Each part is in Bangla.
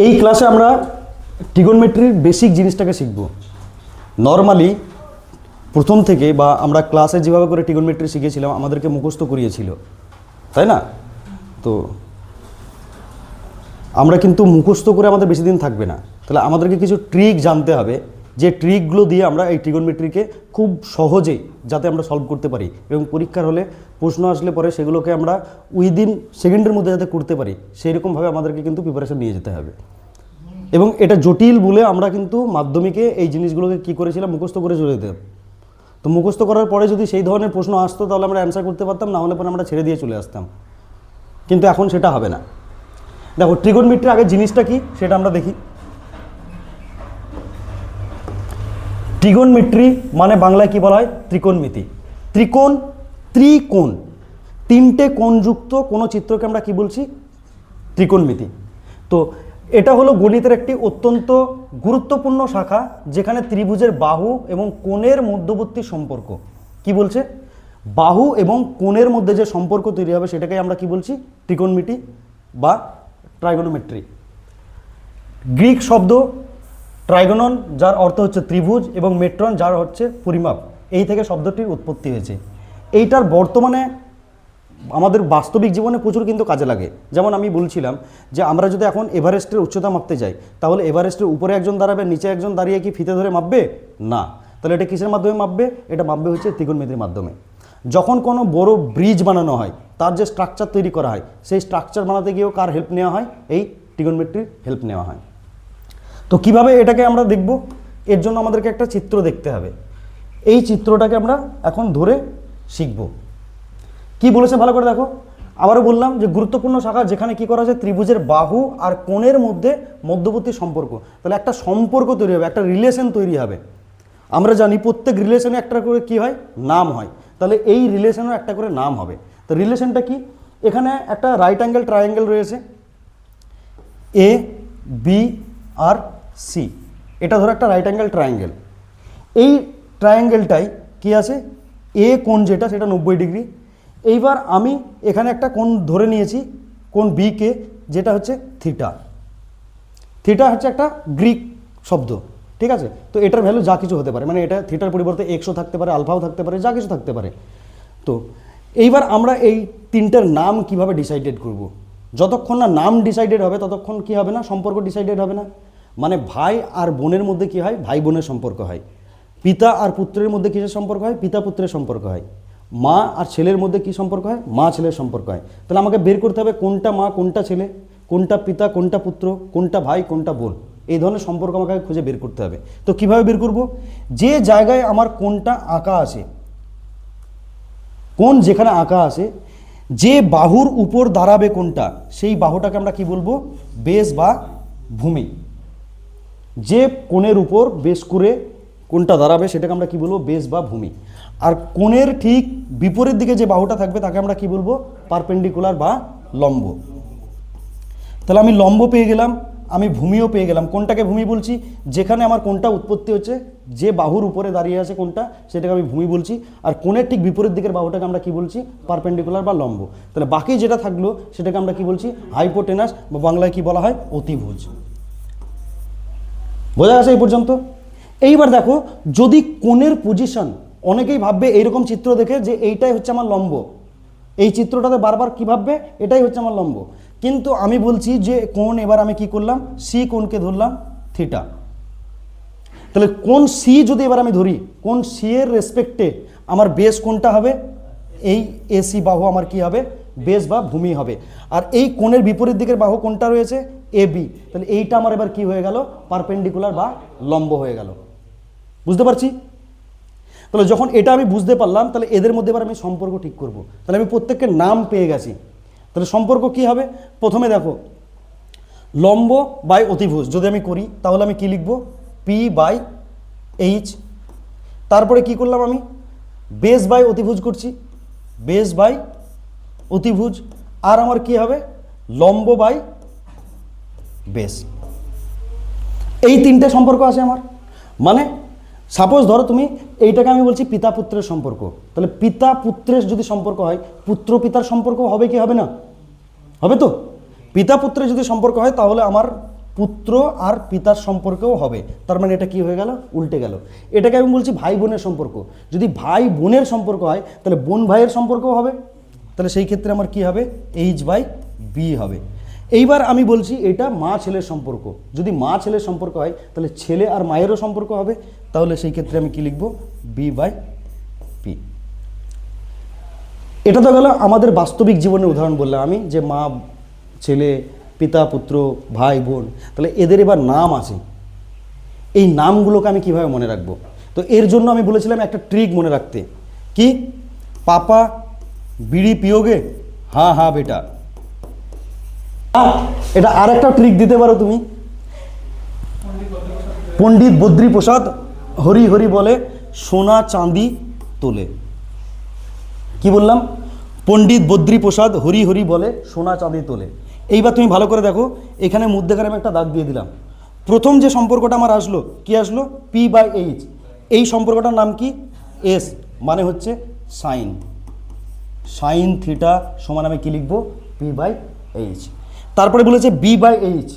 এই ক্লাসে আমরা ট্রিগোনোমেট্রির বেসিক জিনিসটাকে শিখব। নর্মালি প্রথম থেকে বা আমরা ক্লাসে যেভাবে করে ট্রিগোনোমেট্রি শিখেছিলাম আমাদেরকে মুখস্থ করিয়েছিল, তাই না? তো আমরা কিন্তু মুখস্থ করে আমাদের বেশি দিন থাকবে না, তাহলে আমাদেরকে কিছু ট্রিক জানতে হবে, যে ট্রিকগুলো দিয়ে আমরা এই ট্রিগোনোমেট্রিকে খুব সহজেই যাতে আমরা সলভ করতে পারি এবং পরীক্ষার হলে প্রশ্ন আসলে পরে সেগুলোকে আমরা উইদিন সেকেন্ডের মধ্যে যাতে করতে পারি সেই রকমভাবে আমাদেরকে কিন্তু প্রিপারেশন নিয়ে যেতে হবে। এবং এটা জটিল বলে আমরা কিন্তু মাধ্যমিকে এই জিনিসগুলোকে কী করেছিলাম, মুখস্থ করে চলে যেতাম। তো মুখস্থ করার পরে যদি সেই ধরনের প্রশ্ন আসতো তাহলে আমরা অ্যান্সার করতে পারতাম, না হলে পরে আমরা ছেড়ে দিয়ে চলে আসতাম। কিন্তু এখন সেটা হবে না। দেখো ট্রিগোনোমেট্রি আগে জিনিসটা কি সেটা আমরা দেখি। ট্রিগোনোমেট্রি মানে বাংলায় কি বলা হয়? ত্রিকোণমিতি। ত্রিকোণ, তিনটে কোণযুক্ত কোনো চিত্রকে আমরা কি বলছি? ত্রিকোণমিতি। তো এটা হলো গণিতের একটি অত্যন্ত গুরুত্বপূর্ণ শাখা, যেখানে ত্রিভুজের বাহু এবং কোণের মধ্যবর্তী সম্পর্ক কি বলছে? বাহু এবং কোণের মধ্যে যে সম্পর্ক তৈরি হবে সেটাকে আমরা কি বলছি? ত্রিকোণমিতি বা ট্রাইগোনোমেট্রি। গ্রিক শব্দ ট্রাইগোনন, যার অর্থ হচ্ছে ত্রিভুজ, এবং মেট্রন, যার হচ্ছে পরিমাপ, এই থেকে শব্দটির উৎপত্তি হয়েছে। এইটার বর্তমানে আমাদের বাস্তবিক জীবনে প্রচুর কিন্তু কাজে লাগে। যেমন আমি বলছিলাম যে আমরা যদি এখন এভারেস্টের উচ্চতা মাপতে যাই, তাহলে এভারেস্টের উপরে একজন দাঁড়াবে, নিচে একজন দাঁড়িয়ে কি ফিতে ধরে মাপবে? না। তাহলে এটা কিসের মাধ্যমে মাপবে? এটা মাপবে হচ্ছে ত্রিকোণমিতির মাধ্যমে। যখন কোনো বড় ব্রিজ বানানো হয়, তার যে স্ট্রাকচার তৈরি করা হয়, সেই স্ট্রাকচার বানাতে গিয়েও কার হেল্প নেওয়া হয়? এই ট্রিগোনোমেট্রির হেল্প নেওয়া হয়। তো কিভাবে এটাকে আমরা দেখব? এর জন্য আমাদেরকে একটা চিত্র দেখতে হবে। এই চিত্রটাকে আমরা এখন ধরে শিখব। কি বলেছে ভালো করে দেখো। আবারও বললাম যে গুরুত্বপূর্ণ শাখা, যেখানে কি করা যায়? ত্রিভুজের বাহু আর কোণের মধ্যে মধ্যবর্তী সম্পর্ক। তাহলে একটা সম্পর্ক তৈরি হবে, একটা রিলেশন তৈরি হবে। আমরা জানি প্রত্যেক রিলেশনে একটা করে কি হয়? নাম হয়। তাহলে এই রিলেশনেও একটা করে নাম হবে। তো রিলেশনটা কি? এখানে একটা রাইট অ্যাঙ্গেল ট্রায়াঙ্গেল রয়েছে, এ বি আর সি। এটা ধরো একটা রাইট অ্যাঙ্গেল ট্রায়াঙ্গেল। এই ট্রায়াঙ্গেলটাই কি আছে? এ কোণ যেটা, সেটা 90 ডিগ্রি। এইবার আমি এখানে একটা কোণ ধরে নিয়েছি, কোণ বিকে, যেটা হচ্ছে থিটা। থিটা হচ্ছে একটা গ্রিক শব্দ, ঠিক আছে? তো এটার ভ্যালু যা কিছু হতে পারে, মানে এটা থিটার পরিবর্তে এক্সও থাকতে পারে, আলফাও থাকতে পারে, যা কিছু থাকতে পারে। তো এইবার আমরা এই তিনটার নাম কিভাবে ডিসাইডেড করব? যতক্ষণ না নাম ডিসাইডেড হবে ততক্ষণ কি হবে না? সম্পর্ক ডিসাইডেড হবে না। মানে ভাই আর বোনের মধ্যে কি হয়? ভাই বোনের সম্পর্ক হয়। পিতা আর পুত্রের মধ্যে কিসের সম্পর্ক হয়? পিতা পুত্রের সম্পর্ক হয়। মা আর ছেলের মধ্যে কি সম্পর্ক হয়? মা ছেলের সম্পর্ক হয়। তাহলে আমাকে বের করতে হবে কোনটা মা, কোনটা ছেলে, কোনটা পিতা, কোনটা পুত্র, কোনটা ভাই, কোনটা বোন। এই ধরনের সম্পর্ক আমাকে খুঁজে বের করতে হবে। তো কিভাবে বের করব? যে জায়গায় আমার কোনটা আঁকা আছে, কোন যেখানে আঁকা আছে, যে বাহুর উপর দাঁড়াবে কোনটা, সেই বাহুটাকে আমরা কি বলবো? বেস বা ভূমি। যে কোণের উপর বেস করে কোনটা দাঁড়াবে সেটাকে আমরা কি বলবো? বেস বা ভূমি। আর কোণের ঠিক বিপরীত দিকে যে বাহুটা থাকবে তাকে আমরা কি বলবো? পারপেন্ডিকুলার বা লম্ব। তাহলে আমি লম্ব পেয়ে গেলাম, আমি ভূমিও পেয়ে গেলাম। কোনটাকে ভূমি বলছি? যেখানে আমার কোনটা উৎপত্তি হচ্ছে, যে বাহুর উপরে দাঁড়িয়ে আছে কোনটা, সেটাকে আমি ভূমি বলছি। আর কোণের ঠিক বিপরীত দিকের বাহুটাকে আমরা কি বলছি? পারপেন্ডিকুলার বা লম্ব। তাহলে বাকি যেটা থাকলো সেটাকে আমরা কি বলছি? হাইপোটেনাস, বা বাংলায় কি বলা হয়? অতিভুজ। বোঝা গেছে এই পর্যন্ত? এইবার দেখো, যদি কোণের পজিশন, অনেকেই ভাববে এইরকম চিত্র দেখে যে এইটাই হচ্ছে আমার লম্ব, এই চিত্রটাতে বারবার কি ভাববে? এটাই হচ্ছে আমার লম্ব। কিন্তু আমি বলছি যে কোণ, এবার আমি কি করলাম? সি কোণকে ধরলাম থিটা। তাহলে কোণ সি যদি এবার আমি ধরি, কোণ সি এর রেসপেক্টে আমার বেস কোনটা হবে? এই এসি বাহু আমার কি হবে? বেস বা ভূমি হবে। আর এই কোণের বিপরীত দিকের বাহু কোনটা রয়েছে? A B. তাহলে এইটা আমার এবার কি হয়ে গেল? পারপেন্ডিকুলার বা লম্ব হয়ে গেল। বুঝতে পারছি? তাহলে যখন এটা আমি বুঝতে পারলাম, তাহলে এদের মধ্যে এবার আমি সম্পর্ক ঠিক করব। তাহলে আমি প্রত্যেকের নাম পেয়ে গেছি। তাহলে সম্পর্ক কি হবে? প্রথমে দেখো, লম্ব বাই অতিভুজ যদি আমি করি, তাহলে আমি কি লিখব? P by H. তারপরে কি করলাম? আমি বেস বাই অতিভুজ করছি, বেস বাই অতিভুজ। আর আমার কি হবে? লম্ব বাই বেস। এই তিনটে সম্পর্ক আছে আমার। মানে সাপোজ ধরো তুমি এইটাকে আমি বলছি পিতা পুত্রের সম্পর্ক। তাহলে পিতা পুত্রের যদি সম্পর্ক হয়, পুত্র পিতার সম্পর্ক হবে কি হবে না? হবে তো? পিতা পুত্রের যদি সম্পর্ক হয় তাহলে আমার পুত্র আর পিতার সম্পর্কেও হবে। তার মানে এটা কি হয়ে গেল, উল্টে গেল। এটাকে আমি বলছি ভাই বোনের সম্পর্ক। যদি ভাই বোনের সম্পর্ক হয় তাহলে বোন ভাইয়ের সম্পর্কও হবে, তাহলে সেই ক্ষেত্রে আমার কি হবে, H/B হবে। এইবার আমি বলছি এটা মা ছেলের সম্পর্ক। যদি মা ছেলের সম্পর্ক হয় তাহলে ছেলে আর মায়েরও সম্পর্ক হবে, তাহলে সেই ক্ষেত্রে আমি কি লিখব, B/P। এটা তো গেল আমাদের বাস্তবিক জীবনের উদাহরণ বললাম আমি, যে মা ছেলে, পিতা পুত্র, ভাই বোন। তাহলে এদের এবার নাম আছে, এই নামগুলোকে আমি কিভাবে মনে রাখবো? তো এর জন্য আমি বলেছিলাম একটা ট্রিক মনে রাখতে, কি, পাপা বিড়ি পিওগে, হ্যাঁ হ্যাঁ বেটা। এটা আর একটা ট্রিক দিতে পারো তুমি, পণ্ডিত বদ্রী প্রসাদ হরি হরি বলে সোনা চাঁদি তোলে। কি বললাম, পণ্ডিত বদ্রী প্রসাদ হরি হরি বলে সোনা চাঁদি তোলে। এইবার তুমি ভালো করে দেখো, এখানে মধ্যেখানে আমি একটা দাগ দিয়ে দিলাম। প্রথম যে সম্পর্কটা আমার আসলো, কি আসলো, P/H। এই সম্পর্কটার নাম কি, S, মানে হচ্ছে সাইন। সাইন থিটা সমান আমি কি লিখবো, P/H। তারপরে বলেছে B/H।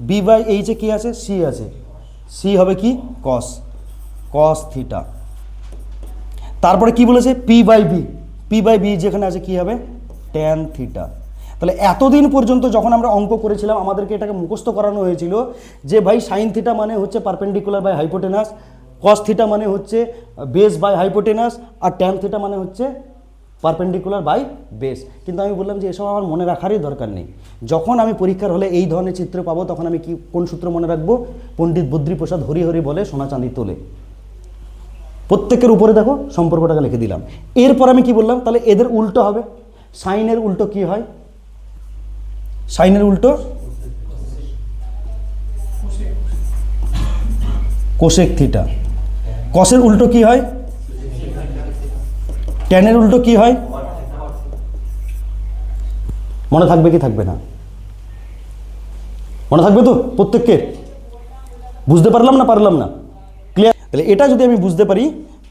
B/H এ কি আছে, C আছে। C হবে কি, cos থিটা। তারপরে কি বলেছে, P/B। P/B যেখানে আছে কি হবে, ট্যান থিটা। তাহলে এতদিন পর্যন্ত যখন আমরা অঙ্ক করেছিলাম আমাদেরকে এটাকে মুখস্থ করানো হয়েছিল যে ভাই সাইন থিটা মানে হচ্ছে perpendicular by hypotenuse, cos theta মানে হচ্ছে বেস বাই হাইপোটেনাস, আর ট্যান থিটা মানে হচ্ছে পারপেন্ডিকুলার বাই বেস। কিন্তু আমি বললাম যে এসব আমার মনে রাখারই দরকার নেই। যখন আমি পরীক্ষার হলে এই ধরনের চিত্র পাবো তখন আমি কি, কোন সূত্র মনে রাখবো, পণ্ডিত বদ্রী প্রসাদ হরি হরি বলে সোনা চাঁদি তোলে। প্রত্যেকের উপরে দেখো সম্পর্কটাকে লিখে দিলাম। এরপর আমি কি বললাম, তাহলে এদের উল্টো হবে। সাইনের উল্টো কি হয়, সাইনের উল্টো কোসেক থিটা। কসের উল্টো কি হয়, ট্যানের উল্টো কি হয়, মনে থাকবে কি থাকবে না, মনে থাকবে তো প্রত্যেককে? বুঝতে পারলাম না? ক্লিয়ার? তাহলে এটা যদি আমি বুঝতে পারি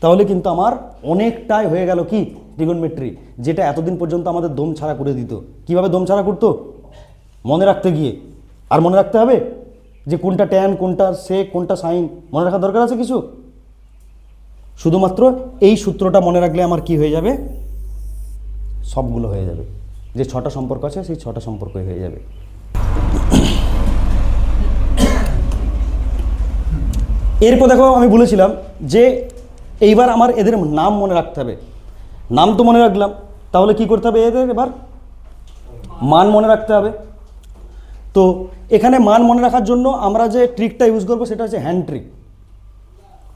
তাহলে কিন্তু আমার অনেকটাই হয়ে গেল কি, ট্রিগোনোমেট্রি, যেটা এতদিন পর্যন্ত আমাদের দম ছাড়া করে দিত। কিভাবে দম ছাড়া করতো, মনে রাখতে গিয়ে। আর মনে রাখতে হবে যে কোনটা ট্যান, কোনটা সেক, কোনটা সাইন, মনে রাখার দরকার আছে কিছু? শুধুমাত্র এই সূত্রটা মনে রাখলে আমার কি হয়ে যাবে, সবগুলো হয়ে যাবে। যে 6টা সম্পর্ক আছে সেই 6টা সম্পর্কই হয়ে যাবে। এরপর দেখো আমি বলেছিলাম যে এইবার আমার এদের নাম মনে রাখতে হবে। নাম তো মনে রাখলাম, তাহলে কি করতে হবে, এদের এবার মান মনে রাখতে হবে। তো এখানে মান মনে রাখার জন্য আমরা যে ট্রিকটা ইউজ করবো সেটা হচ্ছে হ্যান্ড ট্রিক।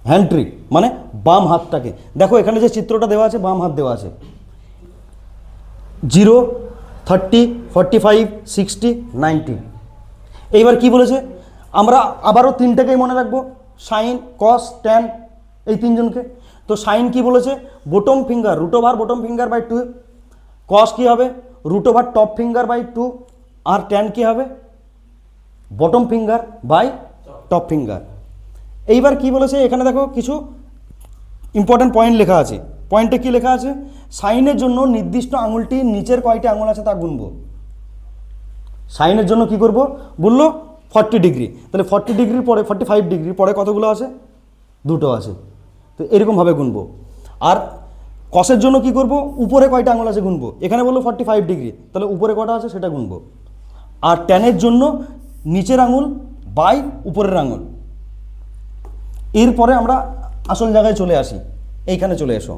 হ্যান্ড ট্রিক মানে বাম হাতটাকে দেখো, এখানে যে চিত্রটা দেওয়া আছে বাম হাত দেওয়া আছে, 0, 30, 45, 60, 90। এইবার কি বলেছে, আমরা আবারও 3টাকেই মনে রাখবো, সাইন, কস, ট্যান, এই 3জনকে। তো সাইন কি বলেছে, bottom finger √root bottom finger by 2। Cos কি হবে, √টপ ফিঙ্গার বাই 2। আর ট্যান কি হবে, bottom finger by top finger. এইবার কি বলেছে, এখানে দেখো কিছু ইম্পর্টেন্ট পয়েন্ট লেখা আছে। পয়েন্টে কি লেখা আছে, সাইনের জন্য নির্দিষ্ট আঙুলটির নিচের কয়টি আঙুল আছে তা গুনবো। সাইনের জন্য কি করব বললো 40 ডিগ্রি, তাহলে 40 ডিগ্রির পরে 45 ডিগ্রির পরে কতগুলো আছে, 2টো আছে। তো এরকমভাবে গুনবো। আর কসের জন্য কি করব, উপরে কয়টা আঙুল আছে গুনবো। এখানে বললো 45 ডিগ্রি, তাহলে উপরে কটা আছে সেটা গুনবো। আর ট্যানের জন্য নিচের আঙুল বাই উপরের আঙুল। এরপরে আমরা আসল জায়গায় চলে আসি, এইখানে চলে এসো।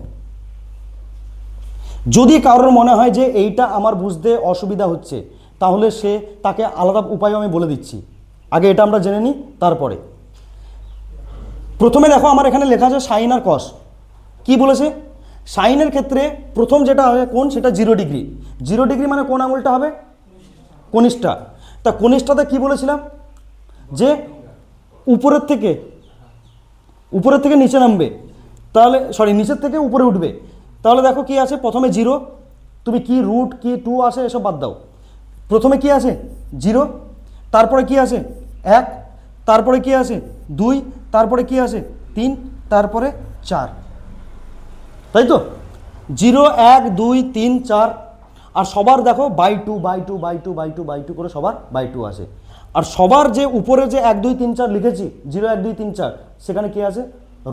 যদি কারোর মনে হয় যে এইটা আমার বুঝতে অসুবিধা হচ্ছে তাহলে তাকে আলাদা উপায় আমি বলে দিচ্ছি। আগে এটা আমরা জেনে নিই, তারপরে প্রথমে দেখো আমার এখানে লেখা আছে সাইন আর কস। কি বলেছে, সাইনের ক্ষেত্রে প্রথম যেটা হবে কোণ, সেটা 0 ডিগ্রি। 0 ডিগ্রি মানে কোন আঙুলটা হবে, কনিষ্ঠা। তা কনিষ্ঠাতে কি বলেছিলাম যে উপরের থেকে নিচে নামবে, তাহলে নিচের থেকে উপরে উঠবে। তাহলে দেখো কি আছে, প্রথমে 0, তুমি কি রুট কি 2 আসে এসব বাদ দাও। প্রথমে কি আছে 0, তারপরে কি আছে 1, তারপরে কি আছে 2, তারপরে কি আছে 3, তারপরে 4, তাই তো 0, 1, 2, 3, 4। আর সবার দেখো বাই 2 করে সবার বাই 2 আসে। আর সবার যে উপরে যে 1 2 3 4 লিখেছি 0 1 2 3 4 সেখানে কি আছে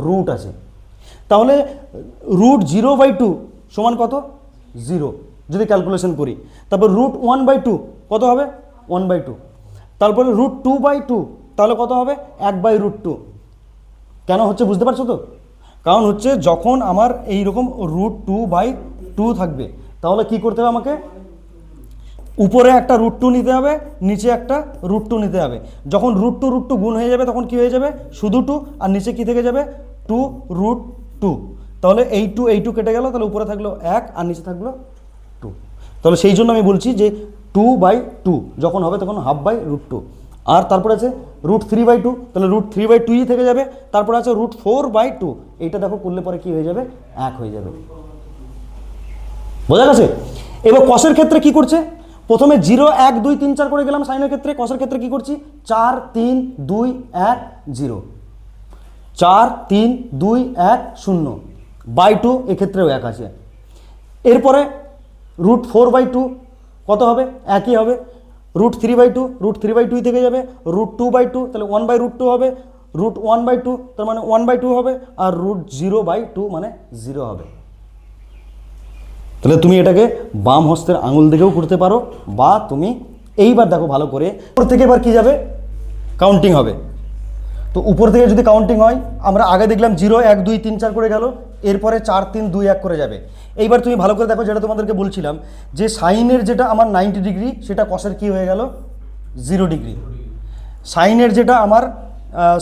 রুট আছে। তাহলে রুট 0/2 সমান কত 0 যদি ক্যালকুলেশন করি। তারপর রুট 1/2 কত হবে 1/2। তারপরে রুট 2/2 তাহলে কত হবে 1/√2। কেন হচ্ছে বুঝতে পারছো তো? কারণ হচ্ছে যখন আমার এইরকম রুট 2/2 থাকবে তাহলে কি করতে হবে আমাকে উপরে একটা √2 নিতে হবে, নিচে একটা √2 নিতে হবে। যখন √2 গুণ হয়ে যাবে তখন কি হয়ে যাবে শুধু 2, আর নিচে কি থেকে যাবে 2√2। তাহলে এই 2 কেটে গেল, তাহলে উপরে থাকলো 1 আর নিচে থাকলো 2। তাহলে সেই জন্য আমি বলছি যে 2/2 যখন হবে তখন ½ আর তারপরে আছে √3/2, তাহলে √3/2 থেকে যাবে। তারপরে আছে √4/2, এইটা দেখো করলে পরে কি হয়ে যাবে 1 হয়ে যাবে। বোঝা গেছে? এবার কসের ক্ষেত্রে কি করছে, প্রথমে 0 1 2 3 4 করে গেলাম সাইনের ক্ষেত্রে, কসের ক্ষেত্রে কি করছি 4 3 2 1 0, 4 3 2 1 0/2, এক্ষেত্রেও 1 আছে। এরপরে √4/2 কত হবে একই হবে, √3/2 থেকে যাবে √2/2, তাহলে 1/√2 হবে, √1/2 তার মানে 1/2 হবে, আর √0/2 মানে 0 হবে। তাহলে তুমি এটাকে বাম হস্তের আঙুল দিকেও করতে পারো, বা তুমি এইবার দেখো ভালো করে উপর থেকে এবার কি যাবে কাউন্টিং হবে। তো উপর থেকে যদি কাউন্টিং হয়, আমরা আগে দেখলাম 0 1 2 3 4 করে গেল, এরপরে 4 3 2 1 করে যাবে। এইবার তুমি ভালো করে দেখো, যেটা তোমাদেরকে বলছিলাম যে সাইনের যেটা আমার 90 ডিগ্রি সেটা কসের কি হয়ে গেল 0 ডিগ্রি, সাইনের যেটা আমার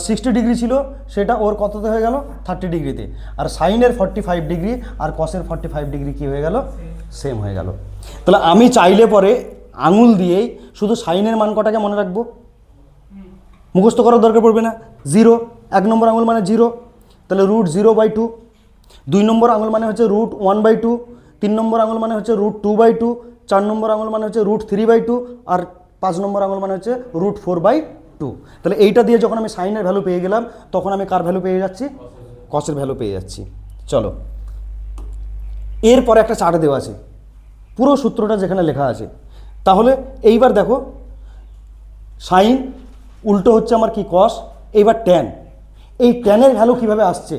60 ডিগ্রি ছিল সেটা ওর কততে হয়ে গেল 30 ডিগ্রিতে, আর সাইনের 45 ডিগ্রি আর কসের 45 ডিগ্রি কি হয়ে গেল সেম হয়ে গেল। তাহলে আমি চাইলে পরে আঙুল দিয়েই শুধু সাইনের মান কটাকে মনে রাখবো, মুখস্থ করার দরকার পড়বে না। 0 1 নম্বর আঙুল মানে 0, তাহলে √0/2, 2 নম্বর আঙুল মানে হচ্ছে √1/2, 3 নম্বর আঙুল মানে হচ্ছে √2/2, 4 নম্বর আঙুল মানে হচ্ছে √3/2, আর 5 নম্বর আঙুল মানে হচ্ছে √4/2। তাহলে এইটা দিয়ে যখন আমি সাইনের ভ্যালু পেয়ে গেলাম তখন আমি কার ভ্যালু পেয়ে যাচ্ছি কসের ভ্যালু পেয়ে যাচ্ছি। চলো এরপরে একটা চার্ট দেওয়া আছে, পুরো সূত্রটা যেখানে লেখা আছে। তাহলে এইবার দেখো সাইন উল্টো হচ্ছে আমার কি কস, এইবার ট্যান, এই ট্যানের ভ্যালু কিভাবে আসছে,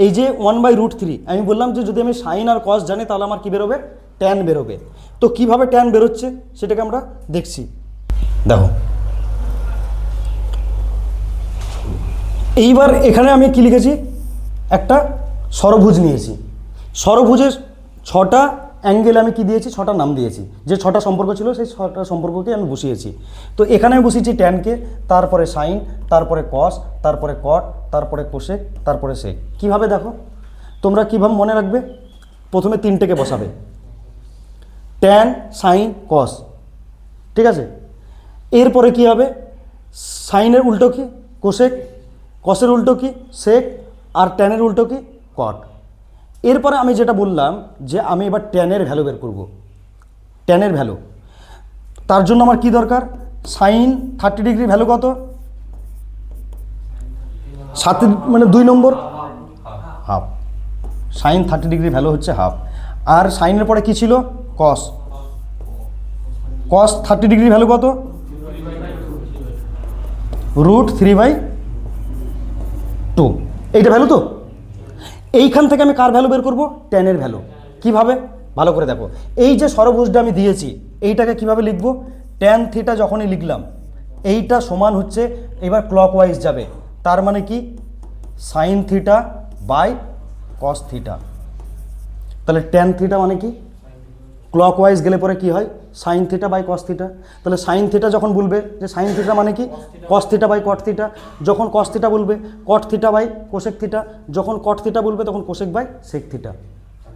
এই যে 1/√3 আমি বললাম যে যদি আমি সাইন আর কস জানি তাহলে আমার কি বেরোবে ট্যান বেরোবে। তো কিভাবে ট্যান বেরোচ্ছে সেটাকে আমরা দেখছি। দেখো এইবার এখানে আমি কি লিখেছি, একটা ষড়ভুজ নিয়েছি, ষড়ভুজের 6টা অ্যাঙ্গেল আমি কি দিয়েছি 6টা নাম দিয়েছি, যে 6টা সম্পর্ক ছিল সেই 6টা সম্পর্ককে আমি বসিয়েছি। তো এখানে আমি বসিয়েছি ট্যানকে, তারপরে সাইন, তারপরে কস, তারপরে কট, তারপরে কোসেক, তারপরে সেক। কিভাবে দেখো তোমরা কিভাবে মনে রাখবে, প্রথমে 3টেকে বসাবে, ট্যান সাইন কস, ঠিক আছে। এরপরে কি হবে, সাইনের উল্টো কি কোসেক, কসের উল্টো কি সেক, আর ট্যানের উল্টো কি কট। এরপরে আমি যেটা বললাম যে আমি এবার ট্যানের ভ্যালু বের করব, ট্যানের ভ্যালু, তার জন্য আমার কি দরকার, সাইন 30 ডিগ্রি ভ্যালু কত 7 মানে 2 নম্বর হাফ, সাইন 30 ডিগ্রি ভ্যালু হচ্ছে হাফ। আর সাইনের পরে কি ছিল কস, কস 30 ডিগ্রি ভ্যালু কত √3/2, এইটা ভ্যালু। তো এইখান থেকে আমি কার ভ্যালু বের করব ট্যানের ভ্যালু। কিভাবে ভালো করে দেখো, এই যে ষড়ভুজটা আমি দিয়েছি এইটাকে কিভাবে লিখব, ট্যান থিটা যখনই লিখলাম এইটা সমান হচ্ছে, এবার ক্লকওয়াইজ যাবে, তার মানে কি sine theta by cos theta. তাহলে ট্যান থিটা মানে কি ক্লকওয়াইজ গেলে পরে কি হয় sine theta by cos theta. তাহলে সাইন থিটা যখন বলবে যে সাইন থিটা মানে কি cos theta by cot theta, যখন কস থিটা বলবে cot theta by cosec theta, যখন কট থিটা বলবে তখন কোসেক বাই সেক থিটা।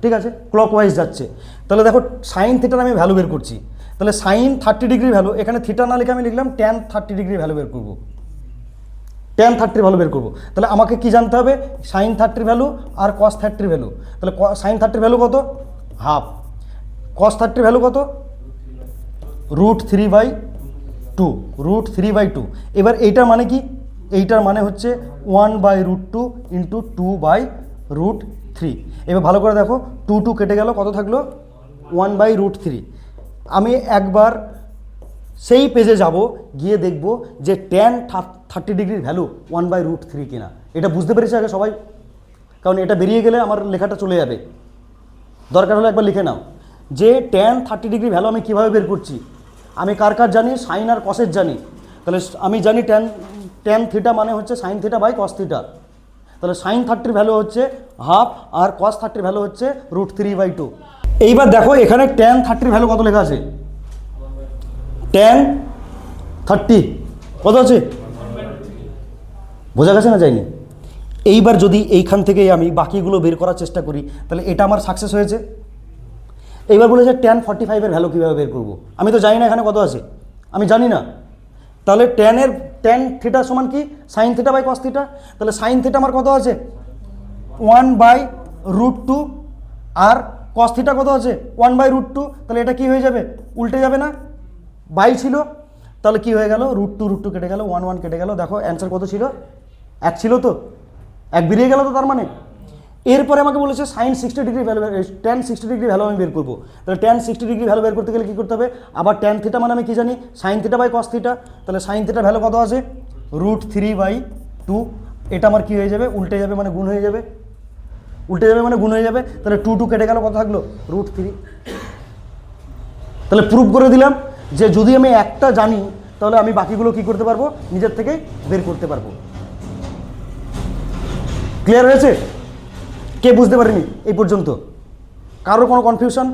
ঠিক আছে, ক্লকওয়াইজ যাচ্ছে। তাহলে দেখো সাইন থিটার আমি ভ্যালু বের করছি, তাহলে সাইন 30 ডিগ্রি ভ্যালু, এখানে থিটা না লিখে আমি লিখলাম ট্যান 30 ডিগ্রি ভ্যালু বের করব, ট্যান 30 ভ্যালু বের করব। তাহলে আমাকে কি জানতে হবে সাইন 30 ভ্যালু আর কস 30 ভ্যালু। তাহলে সাইন 30 ভ্যালু কত হাফ, কস 30 ভ্যালু কত √3/2, এবার এইটার মানে কি, এইটার মানে হচ্ছে 1/√2 ইন্টু 2/√3। এবার ভালো করে দেখো 2 কেটে গেল, কত থাকলো 1/√3। আমি একবার সেই পেজে যাব, গিয়ে দেখব যে ট্যান 30 ডিগ্রির ভ্যালু 1/√3 কিনা। এটা বুঝতে পেরেছি আগে সবাই? কারণ এটা বেরিয়ে গেলে আমার লেখাটা চলে যাবে। দরকার হলে একবার লিখে নাও যে ট্যান 30 ডিগ্রি ভ্যালু আমি কীভাবে বের করছি। আমি কার কার জানি? সাইন আর কসের জানি। তাহলে আমি জানি ট্যান থিটা মানে হচ্ছে sine theta by cos theta. তাহলে সাইন 30 ভ্যালু হচ্ছে হাফ আর কস 30 ভ্যালু হচ্ছে √3/2। এইবার দেখো এখানে ট্যান 30 ভ্যালু কত লেখা আছে? ট্যান 30 কত আছে? বোঝা গেছে না? যায়নি? এইবার যদি এইখান থেকে আমি বাকিগুলো বের করার চেষ্টা করি তাহলে এটা আমার সাকসেস হয়েছে। এইবার বলে যে ট্যান 45-এর ভ্যালু কীভাবে বের করব? আমি তো জানি না এখানে কত আছে, আমি জানি না। তাহলে ট্যান থিটা সমান কি? Sine theta by cos theta. তাহলে সাইন থিটা আমার কত আছে? 1/√2 আর কস থিটা কত আছে? 1/√2। তাহলে এটা কি হয়ে যাবে? উল্টে যাবে না? বাই ছিল, তাহলে কি হয়ে গেল? √2 কেটে গেল, 1 কেটে গেল। দেখো অ্যান্সার কত ছিল? 1 ছিল তো, 1 বেরিয়ে গেল তো তার মানে। এরপরে আমাকে বলেছে sine 60 degree value, tan 60 degree value আমি বের করবো। তাহলে ট্যান 60 ডিগ্রি ভ্যালু বের করতে গেলে কী করতে হবে? আবার ট্যান থিটা মানে আমি কী জানি? Sine theta by cos theta. তাহলে সাইন থিটা ভ্যালু কত আছে? √3/2। এটা আমার কী হয়ে যাবে? উল্টে যাবে, মানে গুণ হয়ে যাবে। উল্টে যাবে মানে গুণ হয়ে যাবে। তাহলে 2 কেটে গেল, কত থাকলো? √3। তাহলে প্রুফ করে দিলাম যে যদি আমি একটা জানি তাহলে আমি বাকিগুলো কি করতে পারবো? নিজের থেকেই বের করতে পারবো। ক্লিয়ার হয়েছে? কে বুঝতে পারেনি এই পর্যন্ত? কারোর কোনো কনফিউশন?